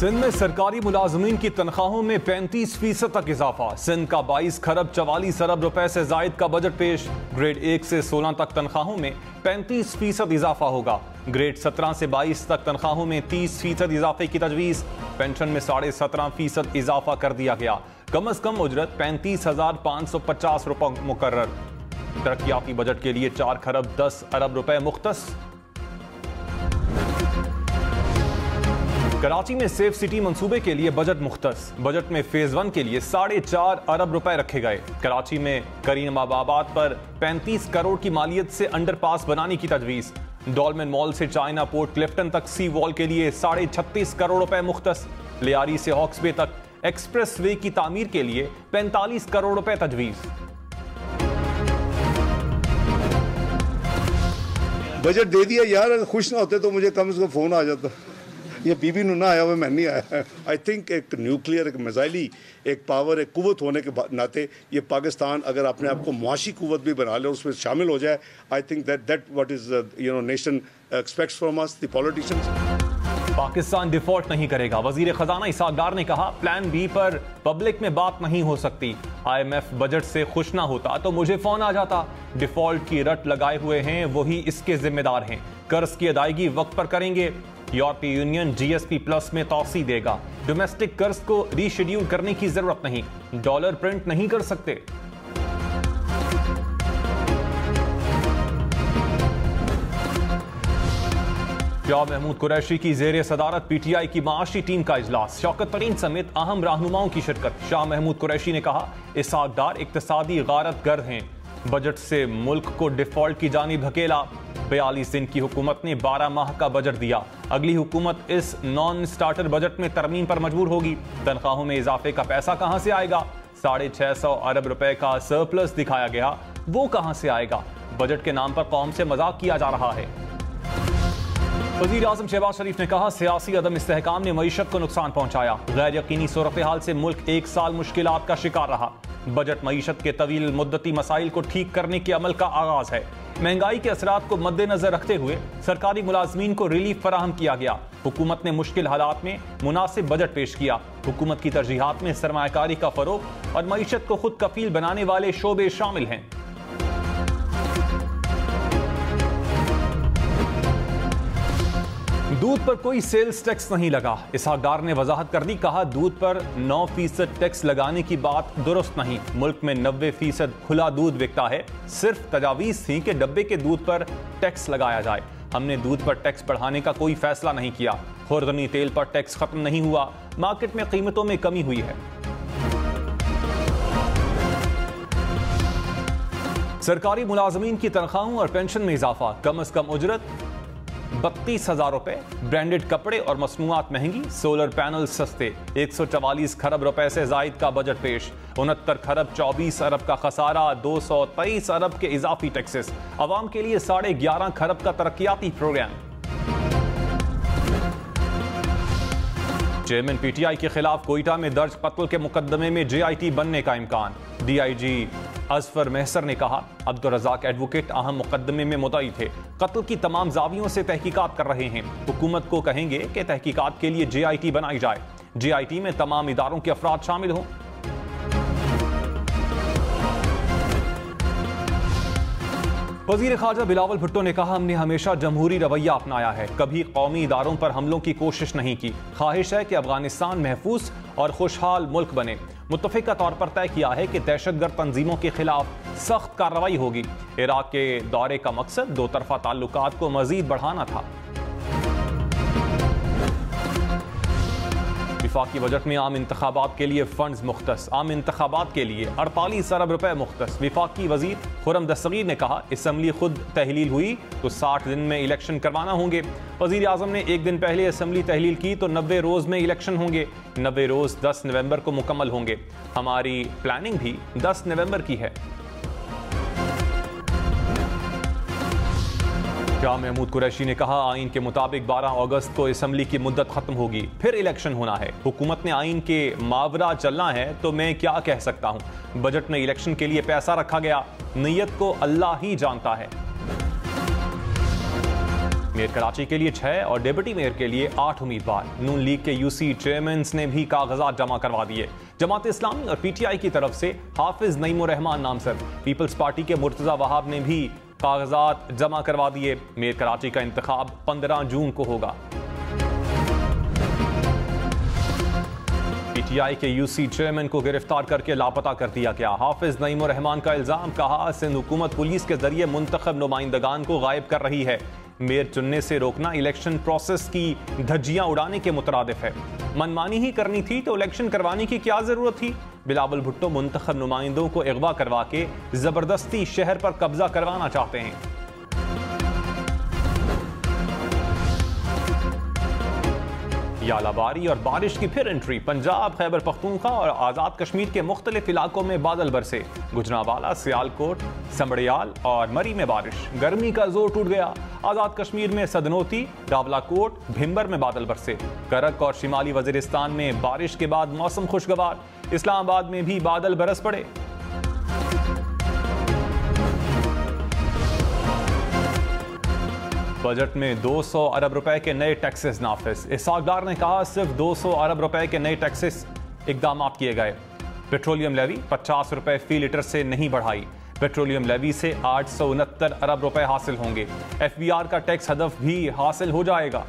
सिंध में सरकारी मुलाजमीन की तनख्वाहों में 35% तक इजाफा। सिंध का 22 खरब 44 अरब रुपए से जायद का बजट पेश। ग्रेड 1 से 16 तक तनख्वाहों में 35% इजाफा होगा। ग्रेड 17 से 22 तक तनख्वाहों में 30% इजाफे की तजवीज़। पेंशन में 17.5% इजाफा कर दिया गया। कम अज कम उजरत 35,550 रुपए मुकर्रर। तरक्याती बजट के लिए 4 खरब 10 अरब रुपए मुख्तस। कराची में सेफ सिटी मंसूबे के लिए बजट मुख्तस। बजट में फेज 1 के लिए 4.5 अरब रुपए रखे गए। कराची में करीमाबाद पर 35 करोड़ की मालियत से अंडरपास बनाने की तजवीज़। डॉलमेन मॉल से चाइना पोर्ट क्लिफ्टन तक सी वॉल के लिए 36.5 करोड़ रुपए मुख्तस। लियारी से हॉक्स बे तक एक्सप्रेस वे की तामीर के लिए 45 करोड़ रुपए तजवीज़। बजट दे दिया यार, खुश ना होते तो मुझे कम से कम फोन आ जाता। ये बीबी ना आया हुआ, मैं नहीं आया। आई थिंक एक न्यूक्लियर, एक मिसाइली, एक पावर, एक कुव्वत होने के नाते ये पाकिस्तान अगर अपने आप को मुआशी कुव्वत भी बना ले और उसमें शामिल हो जाए, I think that what is nation aspects from us the politicians. Pakistan default नहीं करेगा। वजीर खजाना इसाक डार ने कहा, प्लान बी पर पब्लिक में बात नहीं हो सकती। IMF बजट से खुश ना होता तो मुझे फोन आ जाता। डिफॉल्ट की रट लगाए हुए हैं, वही इसके जिम्मेदार हैं। कर्ज की अदायगी वक्त पर करेंगे। यूरोपीय यूनियन GSP प्लस में तौसी देगा। डोमेस्टिक कर्ज को रीशेड्यूल करने की जरूरत नहीं। डॉलर प्रिंट नहीं कर सकते। शाह महमूद कुरैशी की जेर सदारत PTI की माशी टीम का इजलास। शौकत तरीन समेत अहम रहनुमाओं की शिरकत। शाह महमूद कुरैशी ने कहा, इसाक डार इक्तिसादी गारत गर्द हैं। बजट से मुल्क को डिफॉल्ट की जानिब धकेला। 42 दिन की हुकूमत ने 12 माह का बजट दिया। अगली हुकूमत इस नॉन स्टार्टर बजट में तरमीम पर मजबूर होगी। तनख्वाहों में इजाफे का पैसा कहां से आएगा? 650 अरब रुपए का सरप्लस दिखाया गया, वो कहां से आएगा? बजट के नाम पर कौम से मजाक किया जा रहा है। वज़ीर आज़म शहबाज शरीफ ने कहा, सियासी अदम इस्तेहकाम ने मईशत को नुकसान पहुंचाया। गैर यकीनी सूरत हाल से मुल्क 1 साल मुश्किलात का शिकार रहा। बजट मईशत के तवील मुद्दती मसाइल को ठीक करने के अमल का आगाज है। महंगाई के असरात को मद्देनजर रखते हुए सरकारी मुलाजमीन को रिलीफ फराहम किया गया। हुकूमत ने मुश्किल हालात में मुनासिब बजट पेश किया। हुकूमत की तरजीहात में सरमायाकारी का फरोग और मईशत को खुद कफील बनाने वाले शोबे शामिल हैं। दूध पर कोई सेल्स टैक्स नहीं लगा। इसाक डार ने वजाहत कर दी। कहा, दूध पर 9% टैक्स लगाने की बात दुरुस्त नहीं। मुल्क में 90% खुला दूध बिकता है। सिर्फ तजावीज़ थी कि डब्बे के दूध पर टैक्स लगाया जाए। हमने दूध पर टैक्स बढ़ाने का कोई फैसला नहीं किया। खुर्दनी तेल पर टैक्स खत्म नहीं हुआ। मार्केट में कीमतों में कमी हुई है। सरकारी मुलाजमीन की तनख्वाहों और पेंशन में इजाफा। कम अज कम उजरत 32,000 रुपए। ब्रांडेड कपड़े और मसनूआत महंगी। सोलर पैनल सस्ते। 144 खरब रुपए से जायद का बजट पेश। 69 खरब 24 अरब का खसारा। 223 अरब के इजाफी टैक्सेस। अवाम के लिए 11.5 खरब का तरक्याती प्रोग्राम। चेयरमैन PTI के खिलाफ कोयटा में दर्ज कत्ल के मुकदमे में JIT बनने का इम्कान। DIG अजफर महसर ने कहा, अब्दुल रज़ाक एडवोकेट अहम मुकदमे में मुद्दई थे। कत्ल की तमाम जावियों से तहकीकात कर रहे हैं। हुकूमत को कहेंगे कि तहकीकात के लिए JIT बनाई जाए। JIT में तमाम इदारों के अफराद शामिल हों। वज़ीर ख़ारजा बिलावल भुट्टो ने कहा, हमने हमेशा जमहूरी रवैया अपनाया है। कभी कौमी इदारों पर हमलों की कोशिश नहीं की। ख्वाहिश है कि अफगानिस्तान महफूज और खुशहाल मुल्क बने। मुत्तफ़िक़ा तौर पर तय किया है कि दहशतगर्द तंजीमों के खिलाफ सख्त कार्रवाई होगी। इराक के दौरे का मकसद दो तरफा ताल्लुकात को मज़ीद बढ़ाना था। वफाकी बजट में आम इंतखाबात के लिए फंड्स मुख्तस। आम इंतखाबात के लिए 48 अरब रुपए मुख्तस। वफाकी वजीर खुर्रम दस्तगीर ने कहा, असम्बली खुद तहलील हुई तो 60 दिन में इलेक्शन करवाना होंगे। वजीर आजम ने एक दिन पहले असम्बली तहलील की तो 90 रोज में इलेक्शन होंगे। 90 रोज 10 नवंबर को मुकम्मल होंगे। हमारी प्लानिंग भी 10 नवंबर की है। शाह महमूद कुरैशी ने कहा, आइन के मुताबिक 12 अगस्त को असम्बली की मुद्दत खत्म होगी, फिर इलेक्शन होना है। हुकूमत ने आइन के मावरा चलना है तो मैं क्या कह सकता हूं। बजट में इलेक्शन के लिए पैसा रखा गया, नीयत को अल्लाह ही जानता है। मेयर कराची के लिए 6 और डिप्टी मेयर के लिए 8 उम्मीदवार। नून लीग के यूसी चेयरमैन ने भी कागजात जमा करवा दिए। जमात इस्लामी और पीटीआई की तरफ से हाफिज नईमुर रहमान नामजद। पीपल्स पार्टी के मुर्तजा वहाब ने भी कागजात जमा करवा दिए। मेयर कराची का इंतखाब 15 जून को होगा। पीटीआई के यूसी चेयरमैन को गिरफ्तार करके लापता कर दिया गया। हाफिज नईमुर रहमान का इल्जाम, कहा सिंध हुकूमत पुलिस के जरिए मुंतखब नुमाइंदगान को गायब कर रही है। मेयर चुनने से रोकना इलेक्शन प्रोसेस की धज्जियां उड़ाने के मुतरादिफ है। मनमानी ही करनी थी तो इलेक्शन करवाने की क्या जरूरत थी। बिलावल भुट्टो मुंतखब नुमाइंदों को अगवा करवा के जबरदस्ती शहर पर कब्जा करवाना चाहते हैं। यालाबारी और बारिश की फिर एंट्री। पंजाब, खैबर पख्तूनख्वा और आज़ाद कश्मीर के मुख्तलिफ इलाकों में बादल बरसे। गुजरांवाला, सियालकोट, समड़ियाल और मरी में बारिश। गर्मी का जोर टूट गया। आज़ाद कश्मीर में सदनोती, रावलाकोट, भिम्बर में बादल बरसे। करक और शिमाली वजीरिस्तान में बारिश के बाद मौसम खुशगवार। इस्लामाबाद में भी बादल बरस पड़े। बजट में 200 अरब रुपए के नए टैक्सेस नाफिज। इसहाक डार ने कहा सिर्फ 200 अरब रुपए के नए टैक्सेस इकदाम किए गए। पेट्रोलियम लेवी 50 रुपए फी लीटर से नहीं बढ़ाई। पेट्रोलियम लेवी से 869 अरब रुपए हासिल होंगे। एफबीआर का टैक्स हदफ भी हासिल हो जाएगा।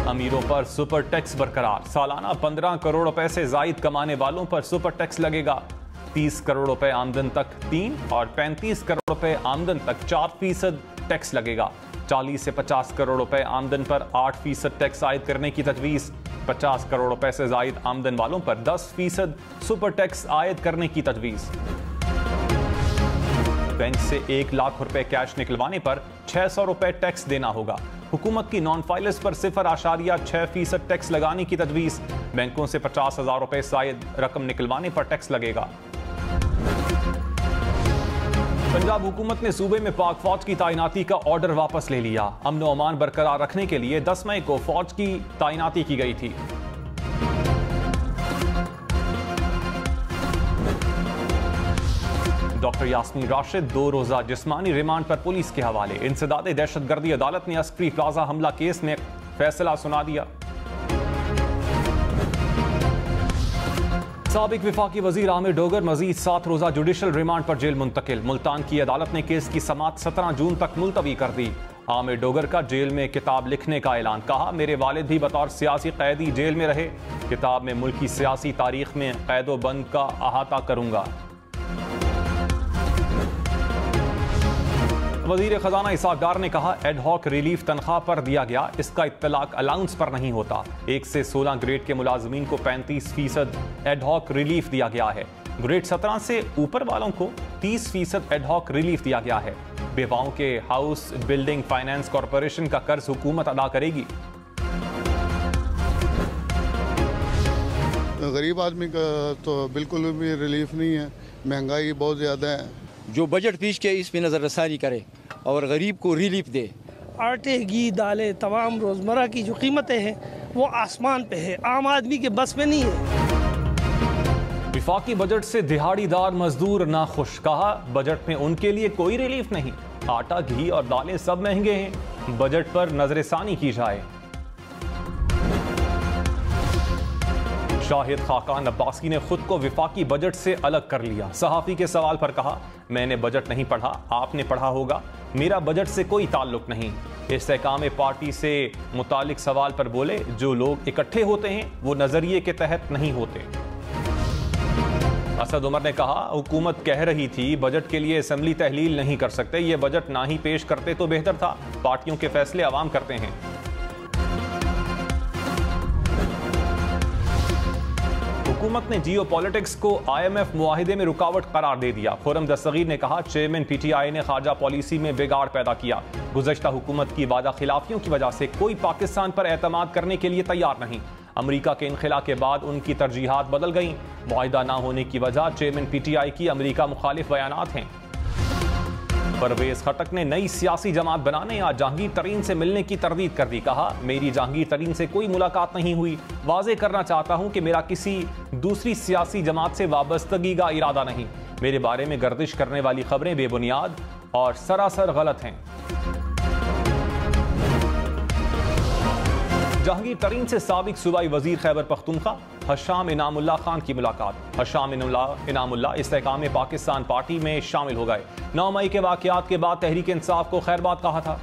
अमीरों पर सुपर टैक्स बरकरार। सालाना 15 करोड़ रुपए से जायद कमाने वालों पर सुपर टैक्स लगेगा। 30 करोड़ रुपए आमदन तक 3 और 35 करोड़ रुपए आमदन तक 4% टैक्स लगेगा। 40 से 50 करोड़ रुपए आमदन पर 8% टैक्स आयद करने की तजवीज़। 50 करोड़ रुपए से जायद आमदन वालों पर 10% सुपर टैक्स आयद करने की तजवीज़। बैंक से 1 लाख रुपए कैश निकलवाने पर 600 रुपए टैक्स देना होगा। हुकूमत की नॉन फाइलर्स पर 0.6% टैक्स लगाने की तजवीज़। बैंकों से 50,000 रुपए जायद रकम निकलवाने पर टैक्स लगेगा। पंजाब हुकूमत ने सूबे में पाक फौज की तैनाती का ऑर्डर वापस ले लिया। अमन व अमान बरकरार रखने के लिए 10 मई को फौज की तैनाती की गई थी। डॉक्टर यास्मीन राशिद 2 रोजा जिस्मानी रिमांड पर पुलिस के हवाले। इंसदादे दहशतगर्दी अदालत ने अस्करी प्लाजा हमला केस में फैसला सुना दिया। साबिक विफाकी वजीर आमिर डोगर मजीद 7 रोजा जुडिशल रिमांड पर जेल मुंतकिल। मुल्तान की अदालत ने केस की समाअत 17 जून तक मुलतवी कर दी। आमिर डोगर का जेल में किताब लिखने का ऐलान। कहा मेरे वालिद भी बतौर सियासी कैदी जेल में रहे। किताब में मुल्क की सियासी तारीख में कैदो बंद का अहाता करूंगा। वजीर खजाना इसहाक डार ने कहा एडहॉक रिलीफ तनख्वाह पर दिया गया, इसका इत्तलाक अलाउंस पर नहीं होता। 1 से 16 ग्रेड के मुलाजमीन को 35% एडहॉक रिलीफ दिया गया है। ग्रेड 17 से ऊपर वालों को 30% एडहॉक रिलीफ दिया गया है। बेवाओं के हाउस बिल्डिंग फाइनेंस कॉरपोरेशन का कर्ज हुकूमत अदा करेगी। गरीब आदमी का तो बिल्कुल भी रिलीफ नहीं है, महंगाई बहुत ज़्यादा है। जो बजट पेश किया इस पे नज़र रसानी करे और गरीब को रिलीफ दे। आटे, घी, दालें, तमाम रोज़मर्रा की जो कीमतें हैं वो आसमान पे है, आम आदमी के बस में नहीं है। विफाकी बजट से दिहाड़ीदार मजदूर नाखुश। कहा बजट में उनके लिए कोई रिलीफ नहीं। आटा, घी और दालें सब महंगे हैं। बजट पर नजरसानी की जाए। शाहिद खाकान अब्बासी ने खुद को विफाकी बजट से अलग कर लिया। सहाफ़ी के सवाल पर कहा मैंने बजट नहीं पढ़ा, आपने पढ़ा होगा, मेरा बजट से कोई ताल्लुक नहीं। इस्तेकाम पार्टी से मुतालिक सवाल पर बोले जो लोग इकट्ठे होते हैं वो नजरिए के तहत नहीं होते। असद उमर ने कहा हुकूमत कह रही थी बजट के लिए असेंबली तहलील नहीं कर सकते, ये बजट ना ही पेश करते तो बेहतर था, पार्टियों के फैसले अवाम करते हैं। हुकूमत ने जियो पॉलिटिक्स को IMF मुआहिदे में रुकावट करार दे दिया। खुर्रम दस्तगीर ने कहा चेयरमैन PTI ने खारजा पॉलिसी में बिगाड़ पैदा किया। गुज़श्ता हुकूमत की वादा खिलाफियों की वजह से कोई पाकिस्तान पर एतमाद करने के लिए तैयार नहीं। अमेरिका के इनखिला के बाद उनकी तरजीहात बदल गईं। मुआहिदा ना होने की वजह चेयरमैन PTI की अमेरिका मुखालिफ बयानात हैं। परवेज खटक ने नई सियासी जमात बनाने या जहांगीर तरीन से मिलने की तरदीद कर दी। कहा मेरी जहांगीर तरीन से कोई मुलाकात नहीं हुई। वाज़े करना चाहता हूं कि मेरा किसी दूसरी सियासी जमात से वाबस्तगी का इरादा नहीं। मेरे बारे में गर्दिश करने वाली खबरें बेबुनियाद और सरासर गलत हैं। जहांगीर तरीन से साबिक सूबाई वजीर खैबर पख्तूनख्वा हशाम इनामुल्लाह खान की मुलाकात। हशाम इनामुल्लाह इस्तेहकाम पाकिस्तान पार्टी में शामिल हो गए। 9 मई के वाकयात के बाद तहरीक इंसाफ को खैरबाद कहा था।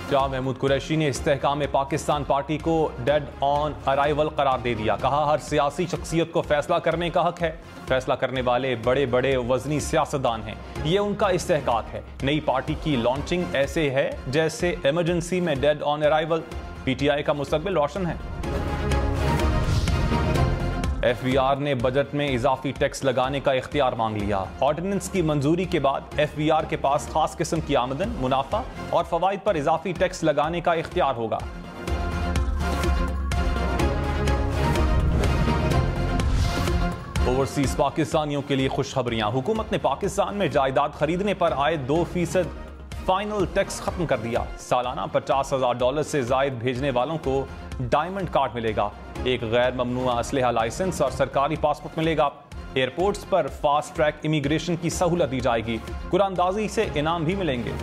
शाह महमूद कुरैशी ने इस्तेहकाम पाकिस्तान पार्टी को डेड ऑन अराइवल करार दे दिया। कहा, हर सियासी शख्सियत को फैसला करने का हक है। फैसला करने वाले बड़े बड़े वजनी सियासतदान हैं, ये उनका इस्तेहकाक है। नई पार्टी की लॉन्चिंग ऐसे है जैसे इमरजेंसी में डेड ऑन अराइवल। पीटीआई का मुस्तकबिल रोशन है। एफबीआर ने बजट में इजाफी टैक्स लगाने का इख्तियार मांग लिया। ऑर्डिनेंस की मंजूरी के बाद एफबीआर के पास खास किस्म की आमदन, मुनाफा और फवाइद पर इजाफी टैक्स लगाने का इख्तियार होगा। ओवरसीज पाकिस्तानियों के लिए खुशखबरियां। हुकूमत ने पाकिस्तान में जायदाद खरीदने पर आए 2% फाइनल टैक्स खत्म कर दिया। सालाना $50,000 से जायद भेजने वालों को डायमंड कार्ड मिलेगा। एक गैर ममनुआ असलहा लाइसेंस और सरकारी पासपोर्ट मिलेगा। एयरपोर्ट्स पर फास्ट ट्रैक इमिग्रेशन की सहूलत दी जाएगी। कुरानदाजी से इनाम भी मिलेंगे।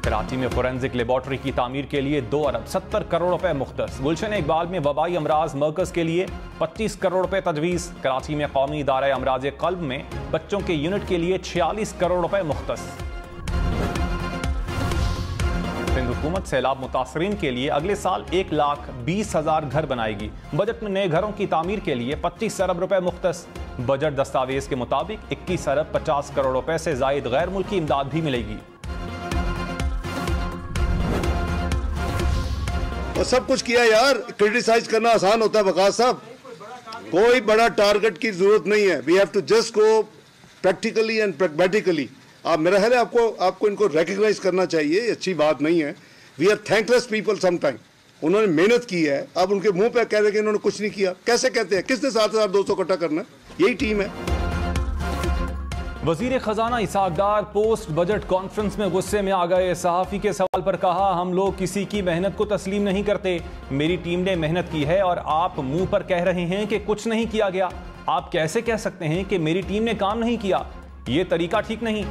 कराची में फोरेंसिक लेबॉर्ट्री की तामीर के लिए 2 अरब 70 करोड़ रुपए मुख्तस। गुलशन इकबाल में वबाई अमराज मरकज के लिए 25 करोड़ रुपए तजवीज़। कराची में कौमी इदारा अमराज कल्ब में बच्चों के यूनिट के लिए 46 करोड़ रुपए मुख्तस। सिंध हुकूमत सैलाब मुतासरीन के लिए अगले साल 1,20,000 घर बनाएगी। बजट में नए घरों की तामीर के लिए 25 अरब रुपए मुख्तस। बजट दस्तावेज के मुताबिक 21 अरब 50 करोड़ रुपए से जायद गैर मुल्की इमदाद भी मिलेगी। और सब कुछ किया यार, क्रिटिसाइज करना आसान होता है वकास साहब। कोई बड़ा टारगेट की जरूरत नहीं है। We have to just go practically and pragmatically. आप मेरा ख्याल है आपको इनको रिकग्नाइज करना चाहिए। अच्छी बात नहीं है। We are thankless people sometime. उन्होंने मेहनत की है, अब उनके मुंह पे कह रहे कि इन्होंने कुछ नहीं किया। कैसे कहते हैं? किसने 7,200 इकट्ठा करना? यही टीम है। वजीर खजाना इसहाक डार पोस्ट बजट कॉन्फ्रेंस में गुस्से में आ गए। सहाफी के सवाल पर कहा, हम लोग किसी की मेहनत को तस्लीम नहीं करते। मेरी टीम ने मेहनत की है और आप मुंह पर कह रहे हैं कि कुछ नहीं किया गया। आप कैसे कह सकते हैं कि मेरी टीम ने काम नहीं किया? ये तरीका ठीक नहीं।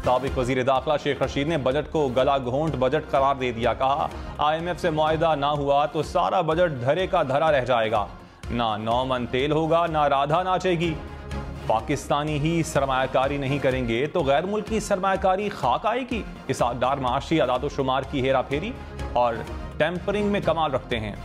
साबिक वजीर दाखिला शेख रशीद ने बजट को गला घोंट बजट करार दे दिया। कहा, IMF से मुआहदा ना हुआ तो सारा बजट धरे का धरा रह जाएगा। ना 9 मन तेल होगा, ना राधा नाचेगी। पाकिस्तानी ही सरमायाकारी नहीं करेंगे तो गैर मुल्की सरमायाकारी खाक आएगी। इसहाक डार माशी अदाद शुमार की हेरा फेरी और टेम्परिंग में कमाल रखते हैं।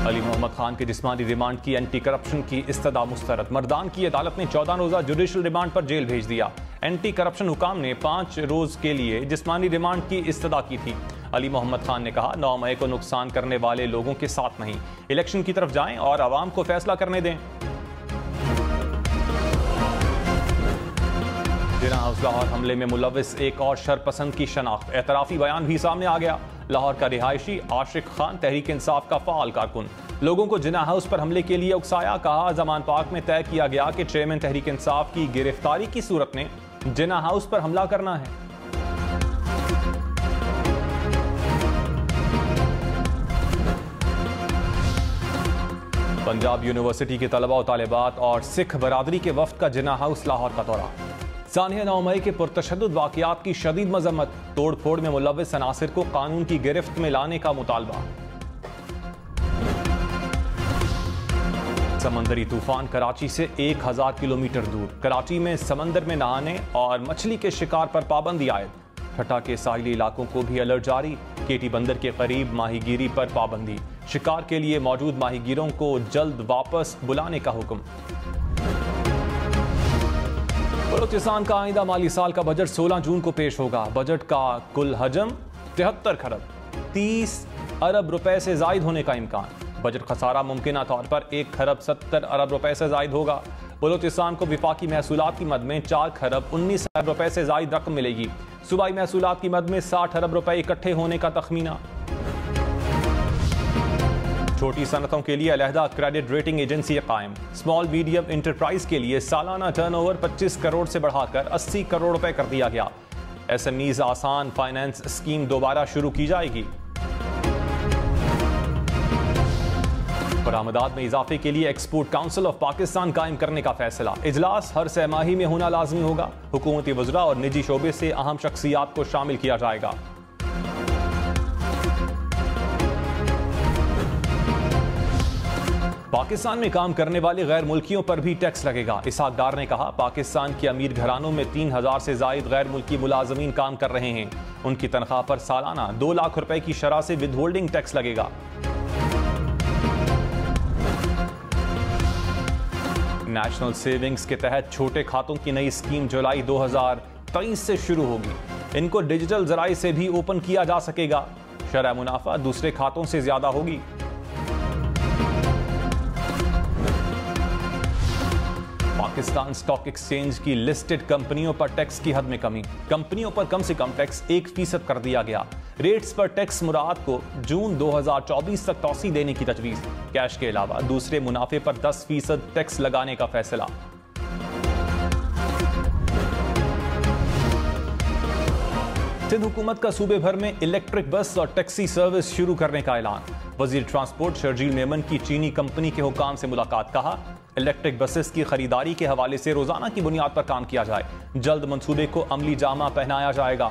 अली मोहम्मद खान के जिस्मानी रिमांड की एंटी करप्शन की इस्तदा मुस्तरद। मर्दान की अदालत ने 14 रोजा जुडिशल रिमांड पर जेल भेज दिया। एंटी करप्शन हुकाम ने 5 रोज के लिए जिस्मानी रिमांड की इस्तदा की थी। अली मोहम्मद खान ने कहा, 9 मई को नुकसान करने वाले लोगों के साथ नहीं, इलेक्शन की तरफ जाएं और आवाम को फैसला करने दें। जिना हाउस लाहौर हमले में मुलविस एक और शरपसंद की शनाख्त। एतराफी बयान भी सामने आ गया। लाहौर का रिहायशी आशिक खान तहरीक इंसाफ का फाल कारकुन लोगों को जिना हाउस पर हमले के लिए उकसाया। कहा, जमान पाक में तय किया गया कि चेयरमैन तहरीक इंसाफ की गिरफ्तारी की सूरत में जिना हाउस पर हमला करना है। पंजाब यूनिवर्सिटी के तलबा और तालिबात और सिख बरादरी के वफ्द का जिना हाउस लाहौर का दौरा। सानिया 9 मई के पुरतशद्दुद वाक़यात की शदीद मजम्मत। तोड़ फोड़ में मुलविस अनासिर को कानून की गिरफ्त में लाने का मुतालबा। समंदरी तूफान कराची से 1000 किलोमीटर दूर। कराची में समंदर में नहाने और मछली के शिकार पर पाबंदी आयद। ठट्टा के साहिली इलाकों को भी अलर्ट जारी। केटी बंदर के करीब माहीगीरी पर पाबंदी। शिकार के लिए मौजूद माहीगीरों को जल्द वापस बुलाने का हुक्म। बलूचिस्तान का आइंदा माली साल का बजट 16 जून को पेश होगा। बजट का कुल हजम 73 खरब 30 अरब रुपए से जायद होने का इम्कान। बजट खसारा मुमकिन तौर पर 1 खरब 70 अरब रुपए से जायद होगा। बलूचिस्तान को विफाकी महसूलात की मद में 4 खरब 19 अरब रुपए से जायद रकम मिलेगी। सूबाई महसूलात की मद में 60 अरब रुपए इकट्ठे होने का तखमीना। छोटी सनतों के लिए अलहदा क्रेडिट रेटिंग एजेंसी कायम। स्मॉल मीडियम इंटरप्राइज के लिए सालाना टर्नओवर 25 करोड़ से बढ़ाकर 80 करोड़ रुपए कर दिया गया। SMEs आसान फाइनेंस स्कीम दोबारा शुरू की जाएगी। बरामदात में इजाफे के लिए एक्सपोर्ट काउंसिल ऑफ पाकिस्तान कायम करने का फैसला। इजलास हर सहमाही में होना लाजमी होगा। हुकूमती वज़रा और निजी शोबे से अहम शख्सियात को शामिल किया जाएगा। पाकिस्तान में काम करने वाले गैर मुल्कियों पर भी टैक्स लगेगा। इसहाक डार ने कहा, पाकिस्तान के अमीर घरानों में 3000 से जायद गैर मुल्की मुलाजमीन काम कर रहे हैं। उनकी तनख्वाह पर सालाना 2 लाख रुपए की शरह से विदहोल्डिंग टैक्स लगेगा। नेशनल सेविंग्स के तहत छोटे खातों की नई स्कीम जुलाई 2023 से शुरू होगी। इनको डिजिटल जराए से भी ओपन किया जा सकेगा। शरह मुनाफा दूसरे खातों से ज्यादा होगी। पाकिस्तान स्टॉक एक्सचेंज की लिस्टेड कंपनियों पर टैक्स की हद में कमी। कंपनियों पर कम से कम टैक्स 1% कर दिया गया। रेट्स पर टैक्स मुराद को जून 2024 तक तौसी देने की तजवीज। कैश के अलावा दूसरे मुनाफे पर 10% टैक्स लगाने का फैसला। सिंध हुकूमत का सूबे भर में इलेक्ट्रिक बस और टैक्सी सर्विस शुरू करने का ऐलान। वजीर ट्रांसपोर्ट शर्जील मेमन की चीनी कंपनी के हुकाम से मुलाकात। कहा, इलेक्ट्रिक बसेस की खरीदारी के हवाले से रोजाना की बुनियाद पर काम किया जाए। जल्द मंसूबे को अमली जामा पहनाया जाएगा।